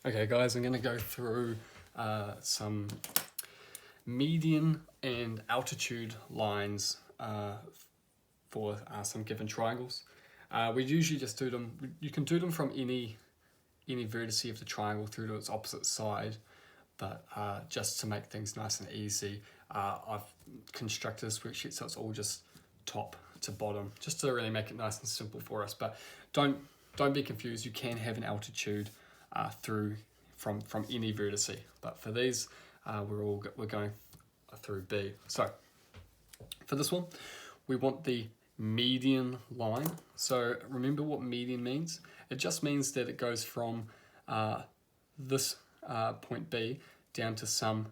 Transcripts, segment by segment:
Okay guys, I'm going to go through some median and altitude lines for some given triangles. We usually just do them, you can do them from any vertex of the triangle through to its opposite side, but just to make things nice and easy, I've constructed this worksheet so it's all just top to bottom, just to really make it nice and simple for us. But don't be confused, you can have an altitude through from any vertex, but for these we're going through B. So for this one we want the median line. So remember what median means? It just means that it goes from this point B down to some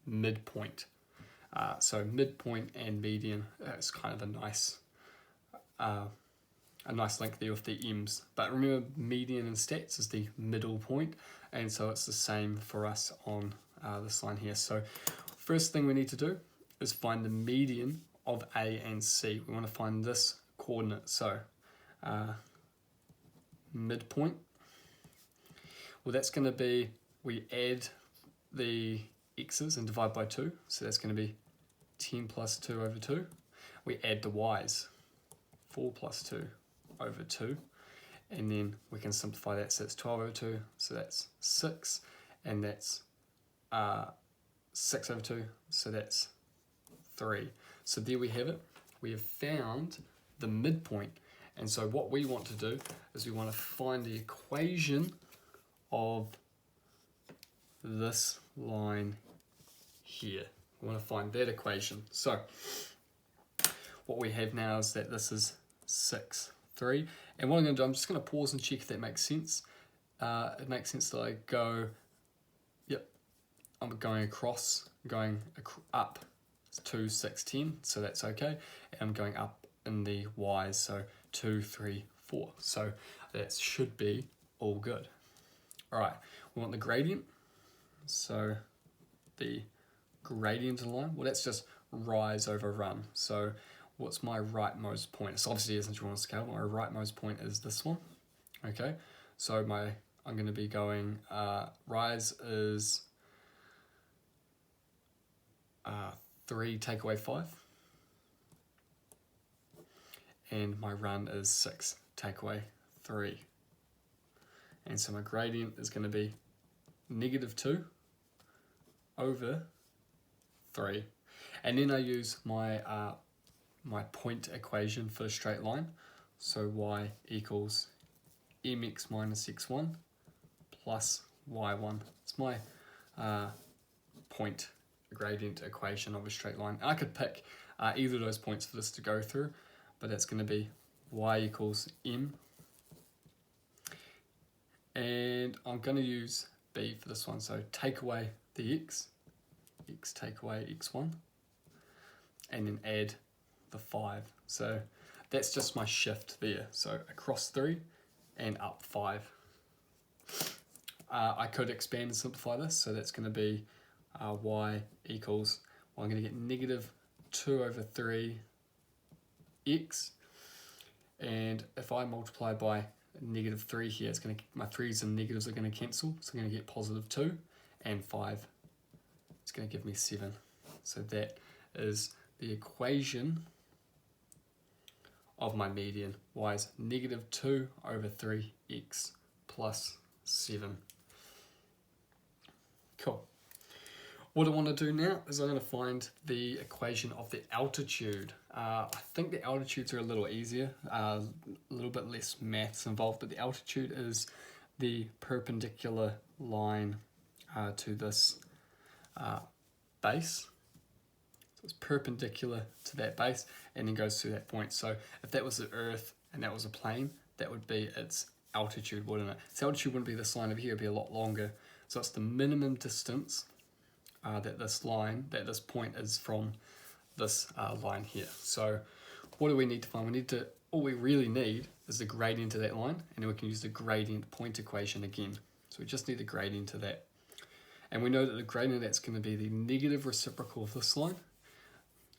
midpoint. So midpoint and median is kind of a nice link there with the M's. But remember, median in stats is the middle point, and so it's the same for us on this line here. So first thing we need to do is find the median of A and C. We want to find this coordinate. So midpoint, well, that's going to be, we add the x's and divide by 2, so that's going to be 10 plus 2 over 2. We add the y's, 4 plus 2 over 2, and then we can simplify that, so it's 12 over 2, so that's 6, and that's 6 over 2, so that's 3. So there we have it. We have found the midpoint, and so what we want to do is we want to find the equation of this line here. We want to find that equation. So what we have now is that this is 6, 3. And what I'm going to do, I'm just going to pause and check if that makes sense. It makes sense that I go, yep, I'm going across, going up to 6, 10, so that's okay. And I'm going up in the y's, so 2, 3, 4. So that should be all good. All right, we want the gradient. So the gradient line, well, that's just rise over run. So what's my rightmost point? It's obviously isn't on a scale. My rightmost point is this one. Okay, so I'm going to be going, rise is 3 take away 5, and my run is 6 take away 3, and so my gradient is going to be -2 over 3, and then I use my my point equation for a straight line. So y equals mx minus x1 plus y1. It's my point gradient equation of a straight line. I could pick either of those points for this to go through, but that's going to be y equals m, and I'm going to use b for this one. So take away the x take away x1, and then add the 5. So that's just my shift there. So across 3 and up 5. I could expand and simplify this, so that's going to be y equals, well, I'm going to get -2 over 3 x, and if I multiply by -3 here, it's going to, my 3's and negatives are going to cancel, so I'm going to get +2, and 5, it's going to give me 7. So that is the equation of my median. Y is -2 over 3x plus 7. Cool. What I want to do now is I'm going to find the equation of the altitude. I think the altitudes are a little easier, a little bit less maths involved, but the altitude is the perpendicular line to this base. So it's perpendicular to that base and then goes to that point. So if that was the Earth and that was a plane, that would be its altitude, wouldn't it? Its altitude wouldn't be this line over here, it'd be a lot longer. So it's the minimum distance that this point is from this line here. So what do we need to find? All we really need is the gradient of that line, and then we can use the gradient point equation again. So we just need the gradient of that. And we know that the gradient of that's going to be the negative reciprocal of this line.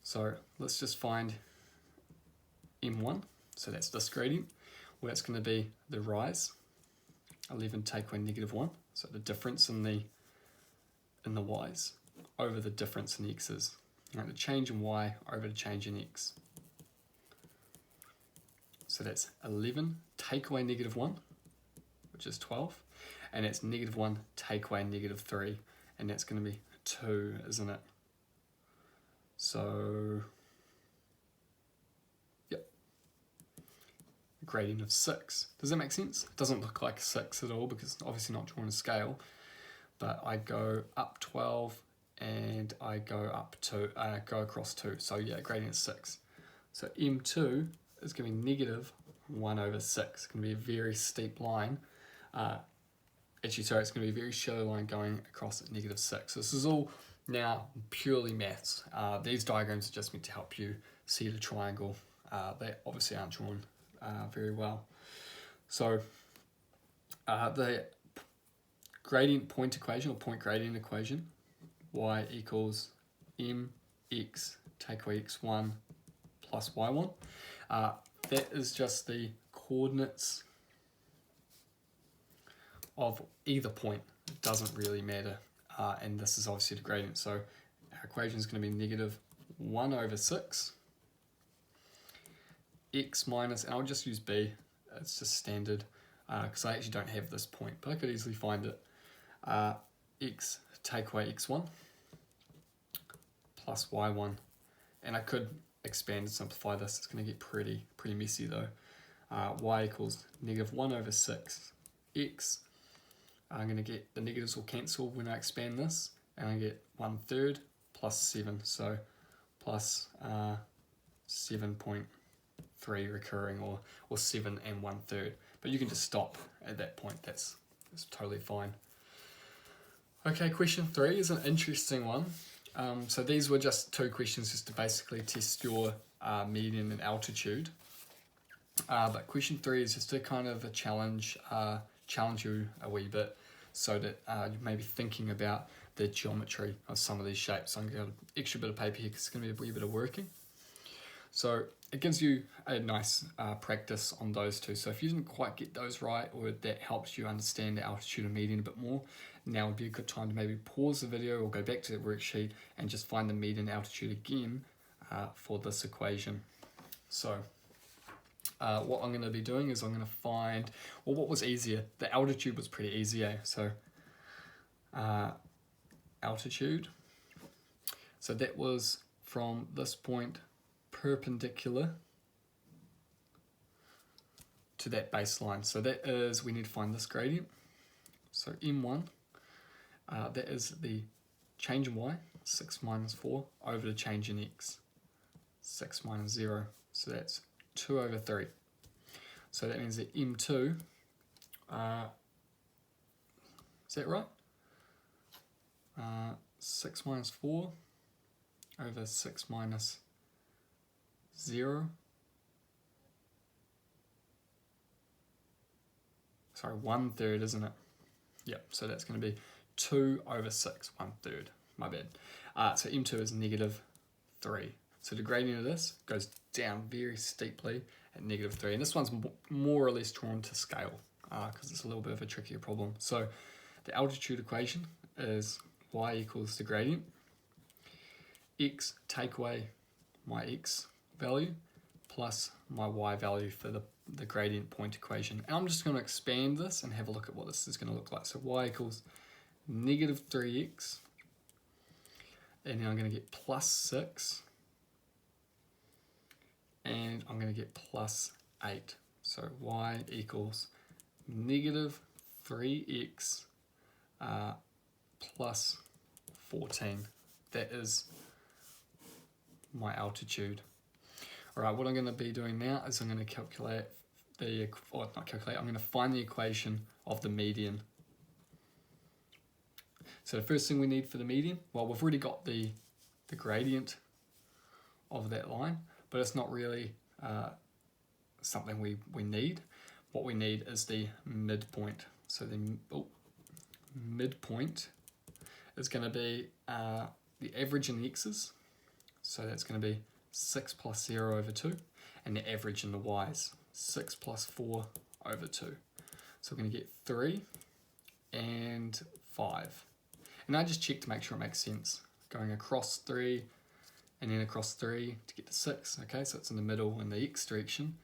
So let's just find m1, so that's this gradient. Well, that's going to be the rise, 11 take away negative 1. So the difference in the y's over the difference in the x's. Right, the change in y over the change in x. So that's 11 take away negative 1, which is 12. And that's negative 1 take away negative 3. And that's going to be 2, isn't it? So, yep. Gradient of 6. Does that make sense? It doesn't look like 6 at all because it's obviously not drawn a scale. But I go up 12 and I go up to go across 2. So yeah, gradient 6. So M2 is going to be negative 1 over 6. It's going to be a very steep line. Actually, sorry, it's going to be a very shallow line going across at negative 6. So this is all now purely maths. These diagrams are just meant to help you see the triangle. They obviously aren't drawn very well. So the gradient point equation, or point gradient equation, y equals mx take away x1 plus y1. That is just the coordinates of either point. It doesn't really matter. And this is obviously the gradient. So our equation is going to be negative 1 over 6 x minus, and I'll just use b. It's just standard because I actually don't have this point, but I could easily find it. X take away x1 plus y1, and I could expand and simplify this. It's going to get pretty messy though. Y equals negative 1 over 6 x. I'm going to get the negatives will cancel when I expand this, and I get 1/3 plus 7, so plus 7.3 recurring, or 7 and 1/3. But you can just stop at that point. That's totally fine. Okay, question 3 is an interesting one. So these were just 2 questions just to basically test your median and altitude. But question 3 is just a kind of a challenge you a wee bit, so that you may be thinking about the geometry of some of these shapes. So I'm going to have an extra bit of paper here because it's going to be a wee bit of working. So it gives you a nice practice on those 2. So if you didn't quite get those right, or that helps you understand the altitude and median a bit more, now would be a good time to maybe pause the video or go back to the worksheet and just find the median and altitude again for this equation. So what I'm going to be doing is I'm going to find, well, what was easier? The altitude was pretty easy, eh? So altitude, so that was from this point perpendicular to that baseline. So that is, we need to find this gradient. So M1, that is the change in y, 6 minus 4, over the change in x, 6 minus 0. So that's 2 over 3. So that means that M2, is that right? 6 minus 4 over 6 minus 0. Sorry, 1/3, isn't it? Yep, so that's going to be 2 over 6, 1/3. My bad. So M2 is negative 3. So the gradient of this goes down very steeply at negative 3. And this one's more or less drawn to scale because it's a little bit of a trickier problem. So the altitude equation is y equals the gradient. X take away my x value plus my y value for the gradient point equation. And I'm just going to expand this and have a look at what this is going to look like. So y equals negative 3x, and then I'm going to get plus 6, and I'm going to get plus 8. So y equals negative 3x plus 14. That is my altitude. Alright, what I'm going to be doing now is I'm going to calculate I'm going to find the equation of the median. So the first thing we need for the median, well, we've already got the gradient of that line, but it's not really something we need. What we need is the midpoint. So the midpoint is going to be the average in the x's. So that's going to be 6 plus 0 over 2, and the average in the y's, 6 plus 4 over 2. So we're going to get 3 and 5. And I just check to make sure it makes sense. Going across 3 and then across 3 to get to 6. Okay, so it's in the middle in the x direction.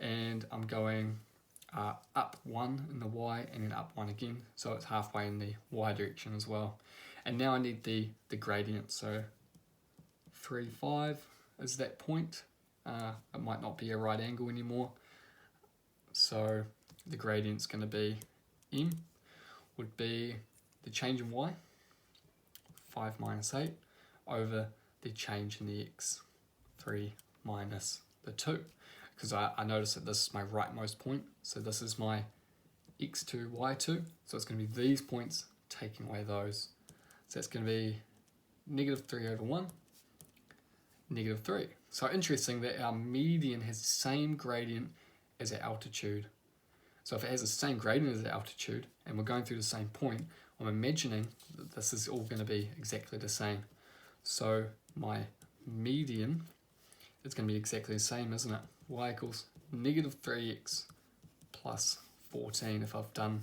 And I'm going up 1 in the y and then up 1 again. So it's halfway in the y direction as well. And now I need the gradient. So 3, 5 is that point. It might not be a right angle anymore. So the gradient's going to be m would be the change in y, 5 minus 8, over the change in the x, 3 minus the 2. Because I notice that this is my rightmost point, so this is my x2, y2, so it's going to be these points taking away those. So it's going to be negative 3 over 1, negative 3. So interesting that our median has the same gradient as our altitude. So if it has the same gradient as the altitude, and we're going through the same point, I'm imagining that this is all going to be exactly the same. So my median is going to be exactly the same, isn't it? Y equals negative 3x plus 14 if I've done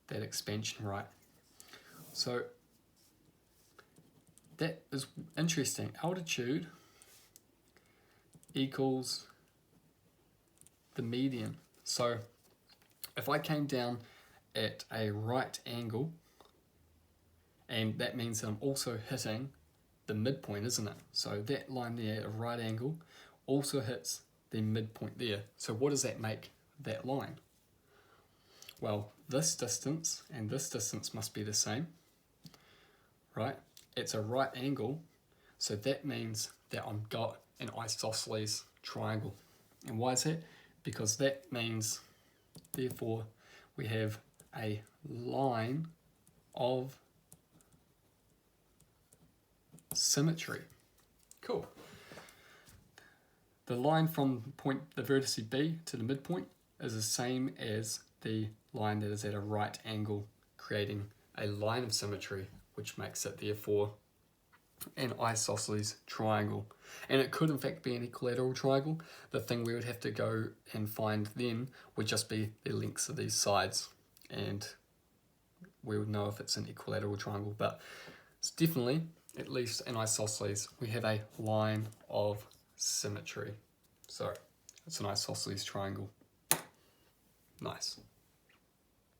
that expansion right. So that is interesting. Altitude equals the median. So if I came down at a right angle, and that means that I'm also hitting the midpoint, isn't it? So that line there at a right angle also hits the midpoint there. So what does that make that line? Well, this distance and this distance must be the same, right? It's a right angle, so that means that I've got an isosceles triangle. And why is that? Because that means, therefore, we have a line of symmetry. Cool. The line from the vertex B to the midpoint is the same as the line that is at a right angle, creating a line of symmetry, which makes it therefore an isosceles triangle. And it could in fact be an equilateral triangle. The thing we would have to go and find then would just be the lengths of these sides, and we would know if it's an equilateral triangle, but it's definitely at least an isosceles. We have a line of symmetry. So it's an isosceles triangle. Nice.